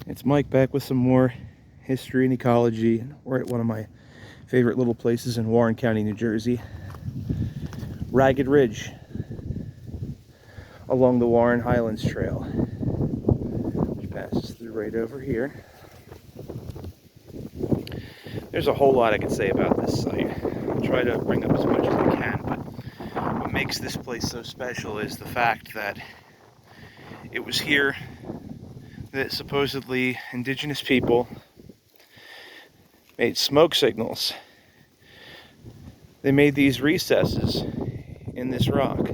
It's Mike back with some more history and ecology. We're at one of my favorite little places in Warren County, New Jersey. Ragged Ridge along the Warren Highlands Trail, which passes through right over here. There's a whole lot I could say about this site. I'll try to bring up as much as I can, but what makes this place so special is the fact that it was here that supposedly indigenous people made smoke signals. They made these recesses in this rock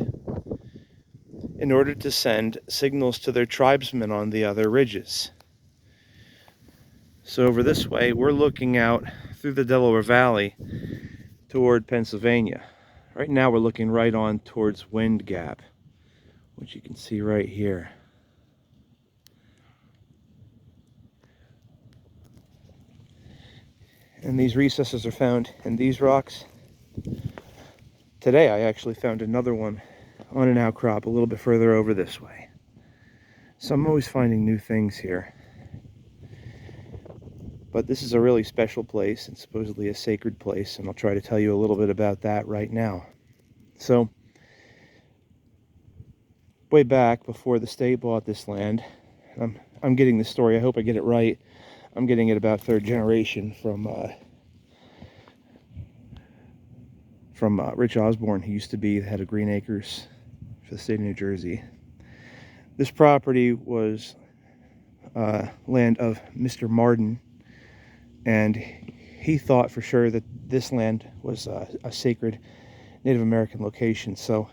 in order to send signals to their tribesmen on the other ridges. So over this way, we're looking out through the Delaware Valley toward Pennsylvania. Right now we're looking right on towards Wind Gap, which you can see right here. And these recesses are found in these rocks. Today I actually found another one on an outcrop a little bit further over this way. So I'm always finding new things here. But this is a really special place and supposedly a sacred place, and I'll try to tell you a little bit about that right now. So, way back before the state bought this land, I'm getting the story, I hope I get it right. I'm getting it about third generation from Rich Osborne, who used to be the head of Green Acres for the state of New Jersey. This property was land of Mr. Marden, and he thought for sure that this land was a sacred Native American location. So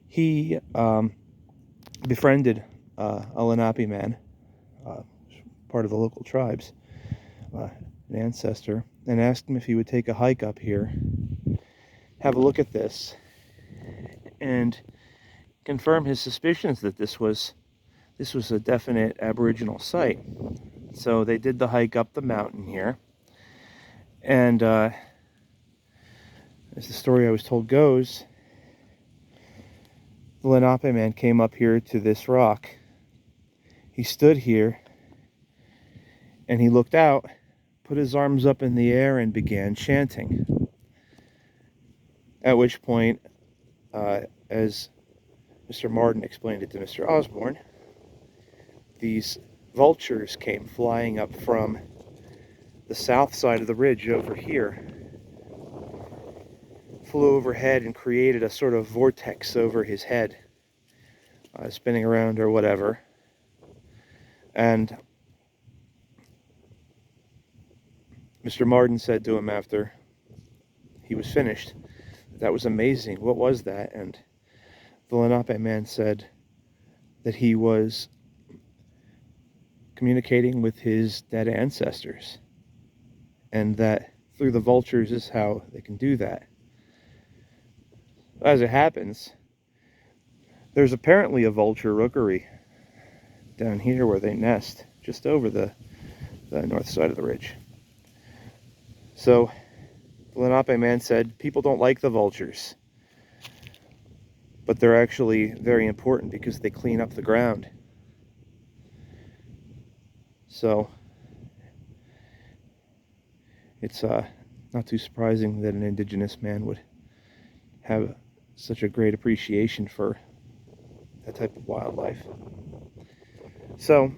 he befriended a Lenape man, part of the local tribes, an ancestor, and asked him if he would take a hike up here, have a look at this, and confirm his suspicions that this was a definite Aboriginal site. So they did the hike up the mountain here, and as the story I was told goes, the Lenape man came up here to this rock. He stood here and he looked out, put his arms up in the air and began chanting. At which point, as Mr. Marden explained it to Mr. Osborne, these vultures came flying up from the south side of the ridge over here, flew overhead and created a sort of vortex over his head, spinning around or whatever. And Mr. Marden said to him after he was finished, "That was amazing. What was that?" And the Lenape man said that he was communicating with his dead ancestors, and that through the vultures is how they can do that. As it happens, there's apparently a vulture rookery down here where they nest, just over the north side of the ridge. So the Lenape man said, people don't like the vultures, but they're actually very important because they clean up the ground. So it's not too surprising that an indigenous man would have such a great appreciation for that type of wildlife. So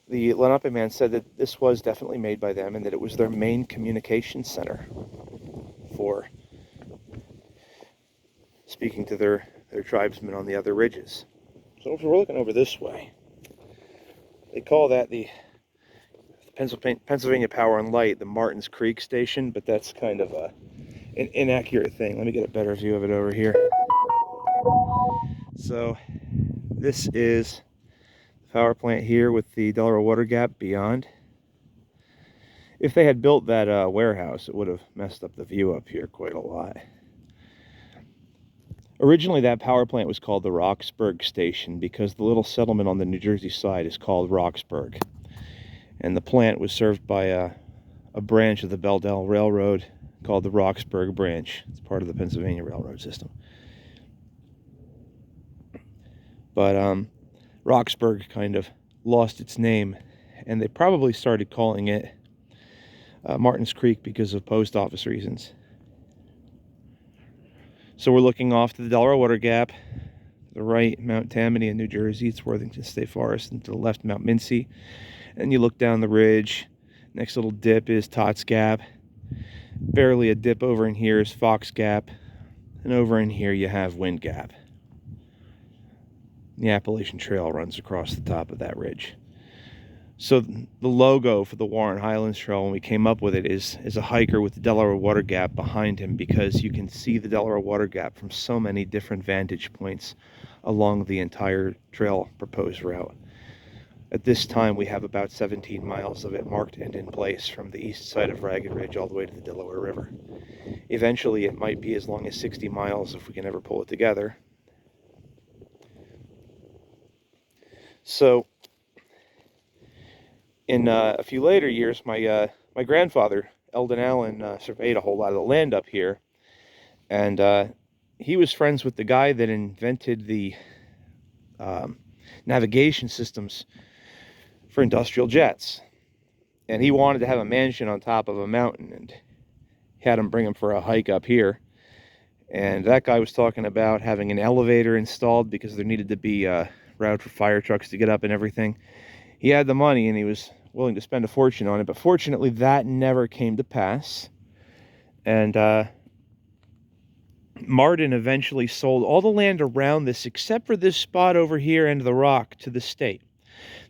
the Lenape man said that this was definitely made by them and that it was their main communication center for speaking to their tribesmen on the other ridges. So if we're looking over this way, they call that the Pennsylvania Power and Light, the Martins Creek Station, but that's kind of an inaccurate thing. Let me get a better view of it over here. So this is the power plant here with the Delaware Water Gap beyond. If they had built that warehouse, it would have messed up the view up here quite a lot. Originally, that power plant was called the Roxburgh Station because the little settlement on the New Jersey side is called Roxburgh. And the plant was served by a branch of the Belldale Railroad called the Roxburgh Branch. It's part of the Pennsylvania Railroad system. But Roxburgh kind of lost its name, and they probably started calling it Martins Creek because of post office reasons. So we're looking off to the Delaware Water Gap, to the right, Mount Tammany in New Jersey, it's Worthington State Forest, and to the left, Mount Mincy. And you look down the ridge, next little dip is Tots Gap. Barely a dip over in here is Fox Gap, and over in here you have Wind Gap. The Appalachian Trail runs across the top of that ridge. So the logo for the Warren Highlands Trail, when we came up with it, is a hiker with the Delaware Water Gap behind him, because you can see the Delaware Water Gap from so many different vantage points along the entire trail proposed route. At this time, we have about 17 miles of it marked and in place from the east side of Ragged Ridge all the way to the Delaware River. Eventually, it might be as long as 60 miles if we can ever pull it together. So, in a few later years, my grandfather, Eldon Allen, surveyed a whole lot of the land up here. And he was friends with the guy that invented the navigation systems for industrial jets. And he wanted to have a mansion on top of a mountain, and had him bring him for a hike up here. And that guy was talking about having an elevator installed because there needed to be a route for fire trucks to get up and everything. He had the money and he was willing to spend a fortune on it, but fortunately that never came to pass. And Martin eventually sold all the land around this except for this spot over here and the rock to the state.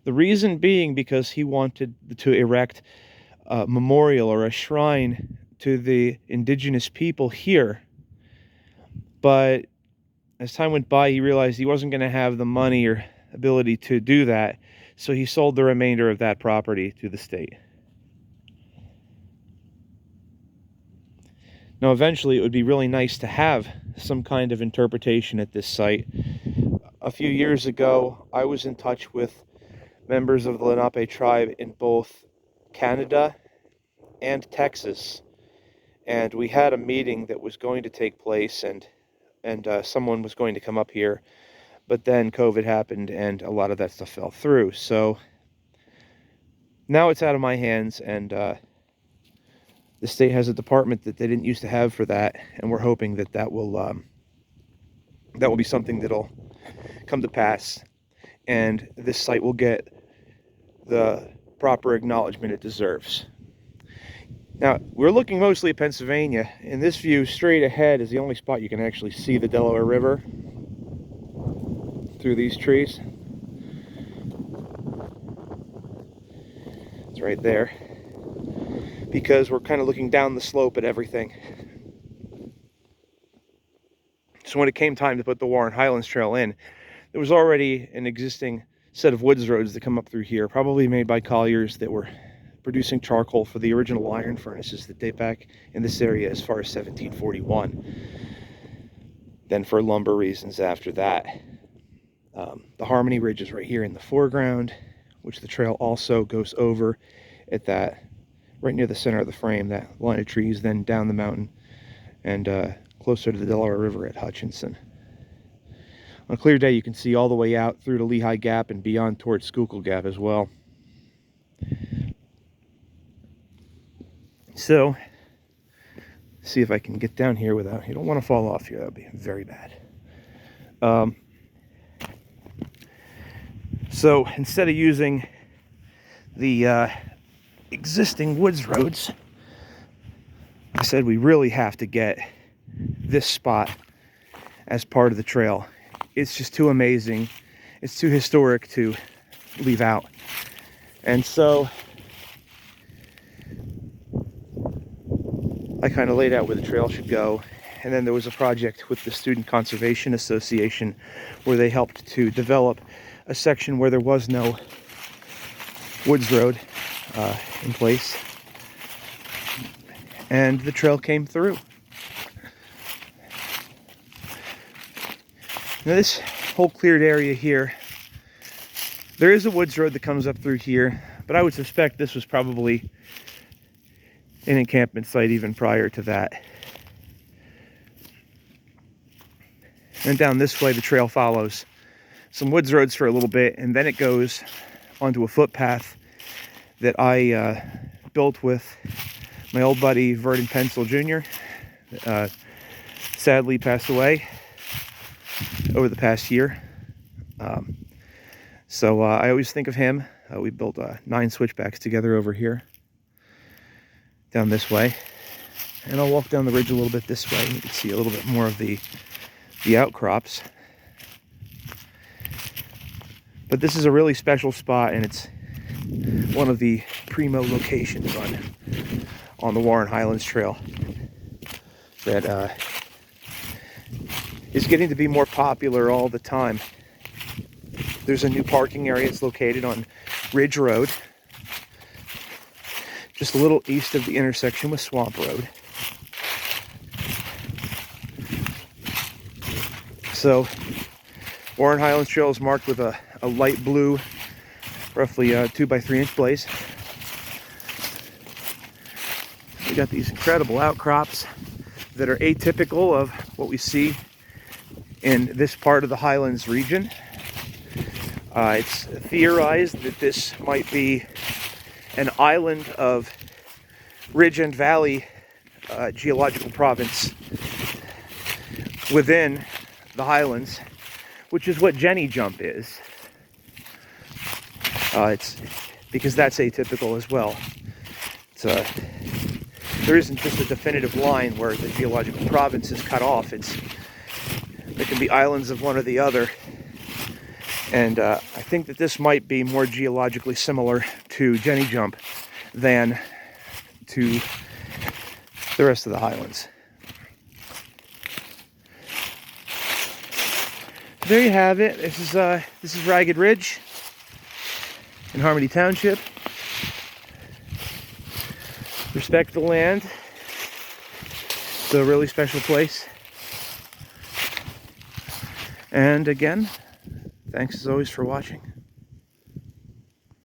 The reason being because he wanted to erect a memorial or a shrine to the indigenous people here. But as time went by, he realized he wasn't going to have the money or ability to do that, so he sold the remainder of that property to the state. Now, eventually, it would be really nice to have some kind of interpretation at this site. A few years ago, I was in touch with members of the Lenape tribe in both Canada and Texas, and we had a meeting that was going to take place, and someone was going to come up here, but then COVID happened and a lot of that stuff fell through. So now it's out of my hands, and the state has a department that they didn't used to have for that, and we're hoping that that will be something that'll come to pass, and this site will get the proper acknowledgement it deserves. Now, we're looking mostly at Pennsylvania. In this view, straight ahead is the only spot you can actually see the Delaware River through these trees. It's right there, because we're kind of looking down the slope at everything. So when it came time to put the Warren Highlands Trail in, there was already an existing set of woods roads that come up through here, probably made by colliers that were producing charcoal for the original iron furnaces that date back in this area as far as 1741. Then for lumber reasons after that. The Harmony Ridge is right here in the foreground, which the trail also goes over at that, right near the center of the frame, that line of trees, then down the mountain and closer to the Delaware River at Hutchinson. On a clear day, you can see all the way out through to Lehigh Gap and beyond towards Schuylkill Gap as well. So, see if I can get down here without, you don't want to fall off here, that would be very bad. So instead of using the existing woods roads, I said we really have to get this spot as part of the trail. It's just too amazing. It's too historic to leave out. And so I kind of laid out where the trail should go. And then there was a project with the Student Conservation Association where they helped to develop a section where there was no woods road in place. And the trail came through. Now this whole cleared area here, there is a woods road that comes up through here, but I would suspect this was probably an encampment site even prior to that. And down this way the trail follows some woods roads for a little bit, and then it goes onto a footpath that I built with my old buddy Verdon Pencil Jr. Sadly passed away over the past year. So I always think of him. We built 9 switchbacks together over here, down this way. And I'll walk down the ridge a little bit this way, and you can see a little bit more of the outcrops. But this is a really special spot, and it's one of the primo locations on the Warren Highlands Trail that is getting to be more popular all the time. There's a new parking area. It's located on Ridge Road, just a little east of the intersection with Swamp Road. So Warren Highlands Trail is marked with a light blue, roughly 2x3 inch blaze. We got these incredible outcrops that are atypical of what we see in this part of the Highlands region. It's theorized that this might be an island of ridge and valley geological province within the Highlands, which is what Jenny Jump is. It's because that's atypical as well. There isn't just a definitive line where the geological province is cut off. There can be islands of one or the other. And I think that this might be more geologically similar to Jenny Jump than to the rest of the Highlands. There you have it. This is Ragged Ridge in Harmony Township. Respect the land. It's a really special place. And again, thanks as always for watching.